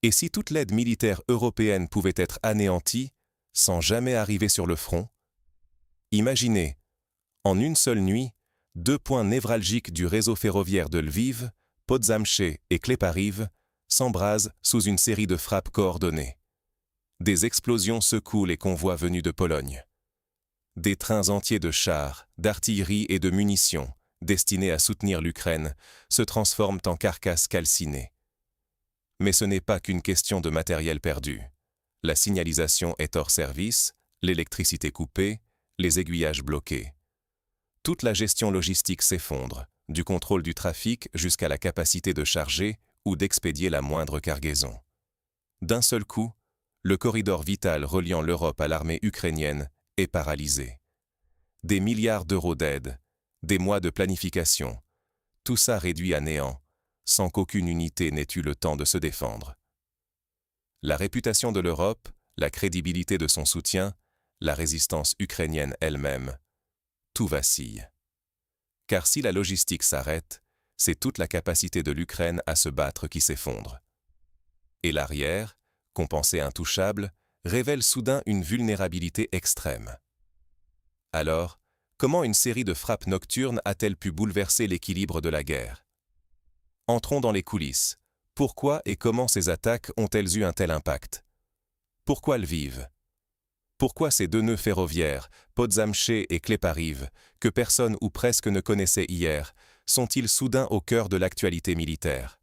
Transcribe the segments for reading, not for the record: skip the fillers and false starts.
Et si toute l'aide militaire européenne pouvait être anéantie, sans jamais arriver sur le front? Imaginez, en une seule nuit, deux points névralgiques du réseau ferroviaire de Lviv, Podzamcze et Klépariv, s'embrasent sous une série de frappes coordonnées. Des explosions secouent les convois venus de Pologne. Des trains entiers de chars, d'artillerie et de munitions, destinés à soutenir l'Ukraine, se transforment en carcasses calcinées. Mais ce n'est pas qu'une question de matériel perdu. La signalisation est hors service, l'électricité coupée, les aiguillages bloqués. Toute la gestion logistique s'effondre, du contrôle du trafic jusqu'à la capacité de charger ou d'expédier la moindre cargaison. D'un seul coup, le corridor vital reliant l'Europe à l'armée ukrainienne est paralysé. Des milliards d'euros d'aide, des mois de planification, tout ça réduit à néant, sans qu'aucune unité n'ait eu le temps de se défendre. La réputation de l'Europe, la crédibilité de son soutien, la résistance ukrainienne elle-même, tout vacille. Car si la logistique s'arrête, c'est toute la capacité de l'Ukraine à se battre qui s'effondre. Et l'arrière, qu'on pensait intouchable, révèle soudain une vulnérabilité extrême. Alors, comment une série de frappes nocturnes a-t-elle pu bouleverser l'équilibre de la guerre? Entrons dans les coulisses. Pourquoi et comment ces attaques ont-elles eu un tel impact? Pourquoi Lviv? Pourquoi ces deux nœuds ferroviaires, Podzamcze et Klépariv, que personne ou presque ne connaissait hier, sont-ils soudain au cœur de l'actualité militaire?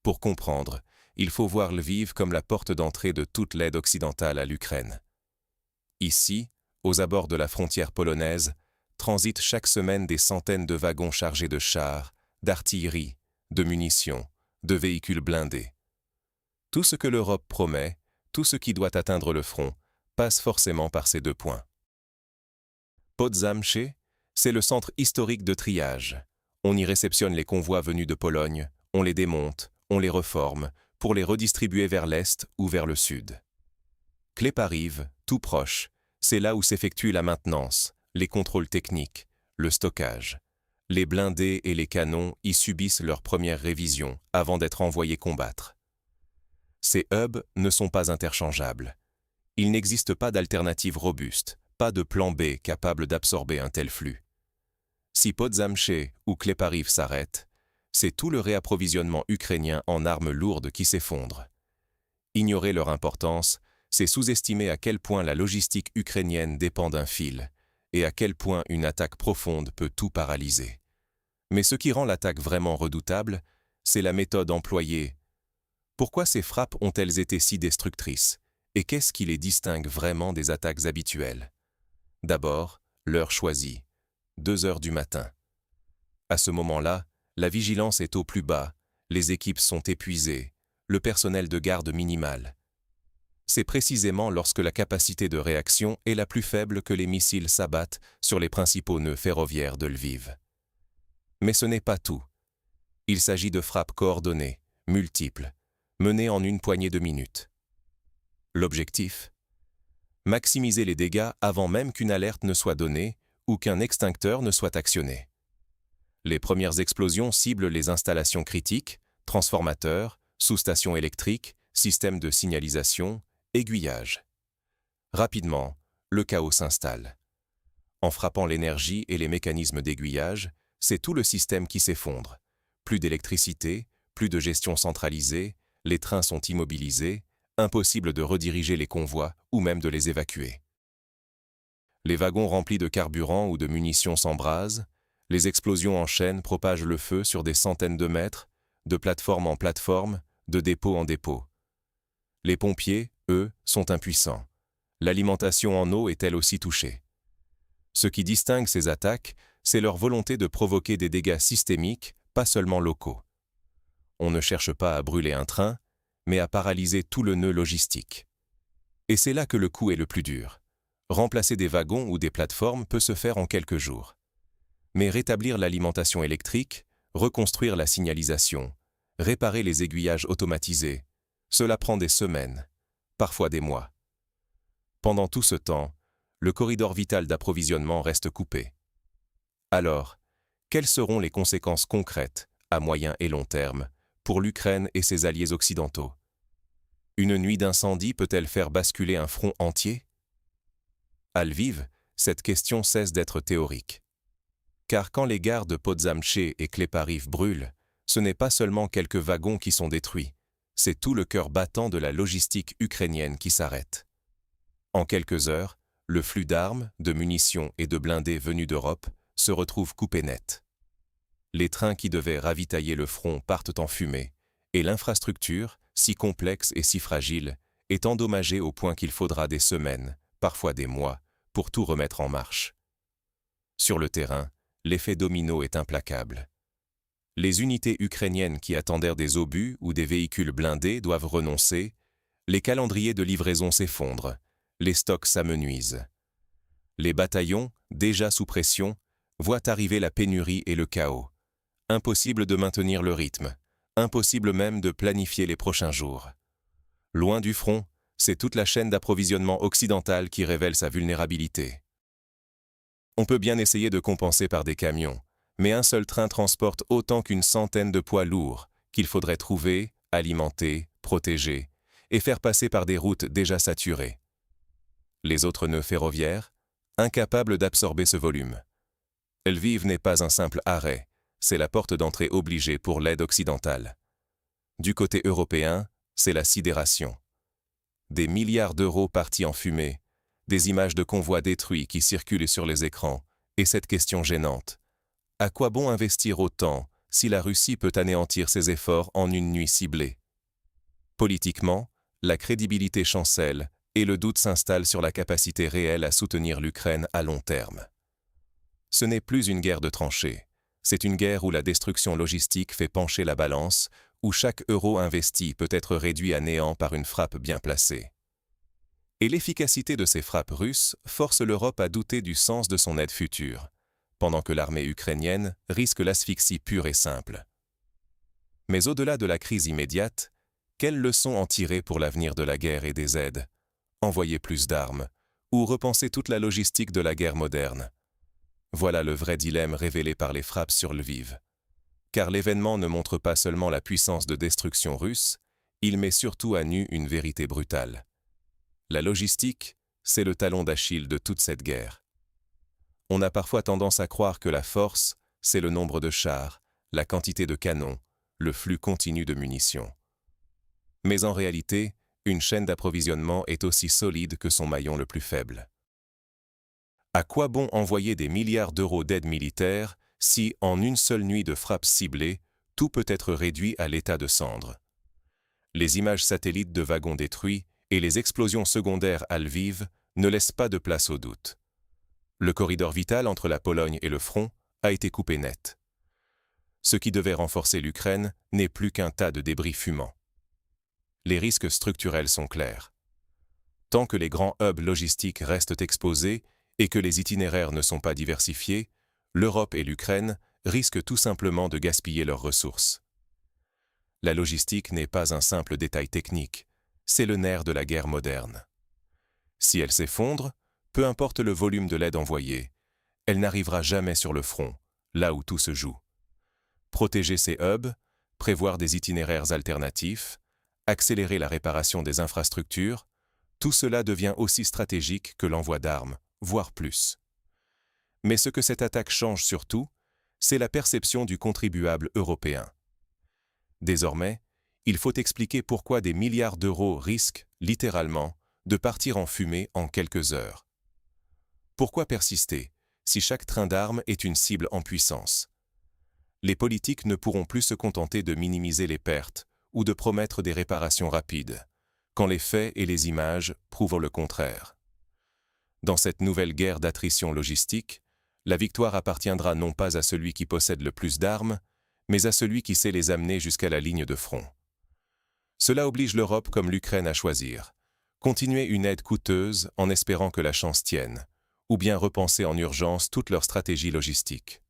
Pour comprendre, il faut voir Lviv comme la porte d'entrée de toute l'aide occidentale à l'Ukraine. Ici, aux abords de la frontière polonaise, transitent chaque semaine des centaines de wagons chargés de chars, d'artillerie, de munitions, de véhicules blindés. Tout ce que l'Europe promet, tout ce qui doit atteindre le front, passe forcément par ces deux points. Podzamcze, c'est le centre historique de triage. On y réceptionne les convois venus de Pologne, on les démonte, on les reforme, pour les redistribuer vers l'Est ou vers le Sud. Klépariv, tout proche, c'est là où s'effectue la maintenance, les contrôles techniques, le stockage. Les blindés et les canons y subissent leur première révision avant d'être envoyés combattre. Ces hubs ne sont pas interchangeables. Il n'existe pas d'alternative robuste, pas de plan B capable d'absorber un tel flux. Si Podzamcze ou Klépariv s'arrêtent, c'est tout le réapprovisionnement ukrainien en armes lourdes qui s'effondre. Ignorer leur importance, c'est sous-estimer à quel point la logistique ukrainienne dépend d'un fil, et à quel point une attaque profonde peut tout paralyser. Mais ce qui rend l'attaque vraiment redoutable, c'est la méthode employée. Pourquoi ces frappes ont-elles été si destructrices? Et qu'est-ce qui les distingue vraiment des attaques habituelles? D'abord, l'heure choisie, 2 heures du matin. À ce moment-là, la vigilance est au plus bas, les équipes sont épuisées, le personnel de garde minimal. C'est précisément lorsque la capacité de réaction est la plus faible que les missiles s'abattent sur les principaux nœuds ferroviaires de Lviv. Mais ce n'est pas tout. Il s'agit de frappes coordonnées, multiples, menées en une poignée de minutes. L'objectif? Maximiser les dégâts avant même qu'une alerte ne soit donnée ou qu'un extincteur ne soit actionné. Les premières explosions ciblent les installations critiques, transformateurs, sous-stations électriques, systèmes de signalisation, aiguillages. Rapidement, le chaos s'installe. En frappant l'énergie et les mécanismes d'aiguillage, c'est tout le système qui s'effondre. Plus d'électricité, plus de gestion centralisée, les trains sont immobilisés, impossible de rediriger les convois ou même de les évacuer. Les wagons remplis de carburant ou de munitions s'embrasent, les explosions en chaîne propagent le feu sur des centaines de mètres, de plateforme en plateforme, de dépôt en dépôt. Les pompiers, eux, sont impuissants. L'alimentation en eau est elle aussi touchée. Ce qui distingue ces attaques, c'est leur volonté de provoquer des dégâts systémiques, pas seulement locaux. On ne cherche pas à brûler un train, mais à paralyser tout le nœud logistique. Et c'est là que le coup est le plus dur. Remplacer des wagons ou des plateformes peut se faire en quelques jours. Mais rétablir l'alimentation électrique, reconstruire la signalisation, réparer les aiguillages automatisés, cela prend des semaines, parfois des mois. Pendant tout ce temps, le corridor vital d'approvisionnement reste coupé. Alors, quelles seront les conséquences concrètes, à moyen et long terme, pour l'Ukraine et ses alliés occidentaux? Une nuit d'incendie peut-elle faire basculer un front entier? À Lviv, cette question cesse d'être théorique. Car quand les gares de Podzamcze et Klepariv brûlent, ce n'est pas seulement quelques wagons qui sont détruits, c'est tout le cœur battant de la logistique ukrainienne qui s'arrête. En quelques heures, le flux d'armes, de munitions et de blindés venus d'Europe se retrouve coupé net. Les trains qui devaient ravitailler le front partent en fumée, et l'infrastructure, si complexe et si fragile, est endommagée au point qu'il faudra des semaines, parfois des mois, pour tout remettre en marche. Sur le terrain, l'effet domino est implacable. Les unités ukrainiennes qui attendaient des obus ou des véhicules blindés doivent renoncer, les calendriers de livraison s'effondrent, les stocks s'amenuisent. Les bataillons, déjà sous pression, voient arriver la pénurie et le chaos. Impossible de maintenir le rythme, impossible même de planifier les prochains jours. Loin du front, c'est toute la chaîne d'approvisionnement occidentale qui révèle sa vulnérabilité. On peut bien essayer de compenser par des camions, mais un seul train transporte autant qu'une centaine de poids lourds qu'il faudrait trouver, alimenter, protéger et faire passer par des routes déjà saturées. Les autres nœuds ferroviaires, incapables d'absorber ce volume. Lviv n'est pas un simple arrêt, c'est la porte d'entrée obligée pour l'aide occidentale. Du côté européen, c'est la sidération. Des milliards d'euros partis en fumée, des images de convois détruits qui circulent sur les écrans, et cette question gênante. À quoi bon investir autant si la Russie peut anéantir ses efforts en une nuit ciblée? Politiquement, la crédibilité chancelle et le doute s'installe sur la capacité réelle à soutenir l'Ukraine à long terme. Ce n'est plus une guerre de tranchées, c'est une guerre où la destruction logistique fait pencher la balance, où chaque euro investi peut être réduit à néant par une frappe bien placée. Et l'efficacité de ces frappes russes force l'Europe à douter du sens de son aide future, pendant que l'armée ukrainienne risque l'asphyxie pure et simple. Mais au-delà de la crise immédiate, quelles leçons en tirer pour l'avenir de la guerre et des aides? Envoyer plus d'armes, ou repenser toute la logistique de la guerre moderne? Voilà le vrai dilemme révélé par les frappes sur Lviv. Car l'événement ne montre pas seulement la puissance de destruction russe, il met surtout à nu une vérité brutale. La logistique, c'est le talon d'Achille de toute cette guerre. On a parfois tendance à croire que la force, c'est le nombre de chars, la quantité de canons, le flux continu de munitions. Mais en réalité, une chaîne d'approvisionnement est aussi solide que son maillon le plus faible. À quoi bon envoyer des milliards d'euros d'aide militaire si, en une seule nuit de frappes ciblées, tout peut être réduit à l'état de cendres? Les images satellites de wagons détruits et les explosions secondaires à Lviv ne laissent pas de place au doute. Le corridor vital entre la Pologne et le front a été coupé net. Ce qui devait renforcer l'Ukraine n'est plus qu'un tas de débris fumants. Les risques structurels sont clairs. Tant que les grands hubs logistiques restent exposés et que les itinéraires ne sont pas diversifiés, l'Europe et l'Ukraine risquent tout simplement de gaspiller leurs ressources. La logistique n'est pas un simple détail technique, c'est le nerf de la guerre moderne. Si elle s'effondre, peu importe le volume de l'aide envoyée, elle n'arrivera jamais sur le front, là où tout se joue. Protéger ces hubs, prévoir des itinéraires alternatifs, accélérer la réparation des infrastructures, tout cela devient aussi stratégique que l'envoi d'armes, voire plus. Mais ce que cette attaque change surtout, c'est la perception du contribuable européen. Désormais, il faut expliquer pourquoi des milliards d'euros risquent, littéralement, de partir en fumée en quelques heures. Pourquoi persister, si chaque train d'armes est une cible en puissance? Les politiques ne pourront plus se contenter de minimiser les pertes ou de promettre des réparations rapides, quand les faits et les images prouvent le contraire. Dans cette nouvelle guerre d'attrition logistique, la victoire appartiendra non pas à celui qui possède le plus d'armes, mais à celui qui sait les amener jusqu'à la ligne de front. Cela oblige l'Europe comme l'Ukraine à choisir. Continuer une aide coûteuse en espérant que la chance tienne, ou bien repenser en urgence toute leur stratégie logistique.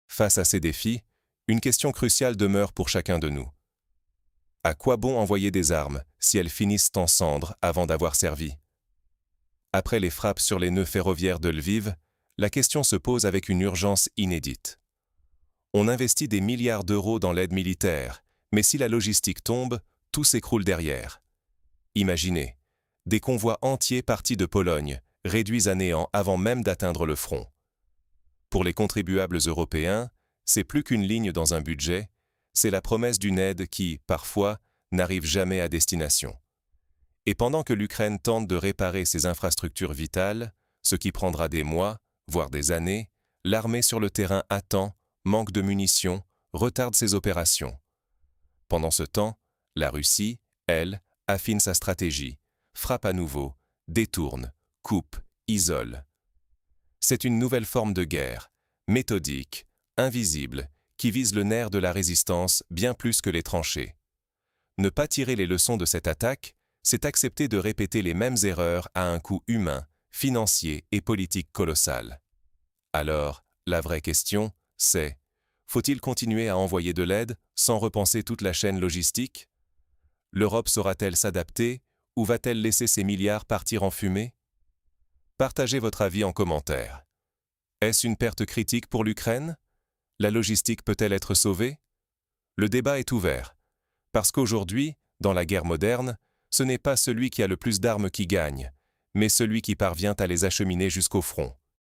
Face à ces défis, une question cruciale demeure pour chacun de nous. À quoi bon envoyer des armes si elles finissent en cendres avant d'avoir servi? Après les frappes sur les nœuds ferroviaires de Lviv, la question se pose avec une urgence inédite. On investit des milliards d'euros dans l'aide militaire, mais si la logistique tombe, tout s'écroule derrière. Imaginez, des convois entiers partis de Pologne, réduits à néant avant même d'atteindre le front. Pour les contribuables européens, c'est plus qu'une ligne dans un budget, c'est la promesse d'une aide qui, parfois, n'arrive jamais à destination. Et pendant que l'Ukraine tente de réparer ses infrastructures vitales, ce qui prendra des mois, voire des années, l'armée sur le terrain attend, manque de munitions, retarde ses opérations. Pendant ce temps, la Russie, elle, affine sa stratégie, frappe à nouveau, détourne, coupe, isole. C'est une nouvelle forme de guerre, méthodique, invisible, qui vise le nerf de la résistance bien plus que les tranchées. Ne pas tirer les leçons de cette attaque, c'est accepter de répéter les mêmes erreurs à un coût humain, financier et politique colossal. Alors, la vraie question, c'est: faut-il continuer à envoyer de l'aide sans repenser toute la chaîne logistique? L'Europe saura-t-elle s'adapter ou va-t-elle laisser ces milliards partir en fumée? Partagez votre avis en commentaire. Est-ce une perte critique pour l'Ukraine? La logistique peut-elle être sauvée? Le débat est ouvert, parce qu'aujourd'hui, dans la guerre moderne, ce n'est pas celui qui a le plus d'armes qui gagne, mais celui qui parvient à les acheminer jusqu'au front.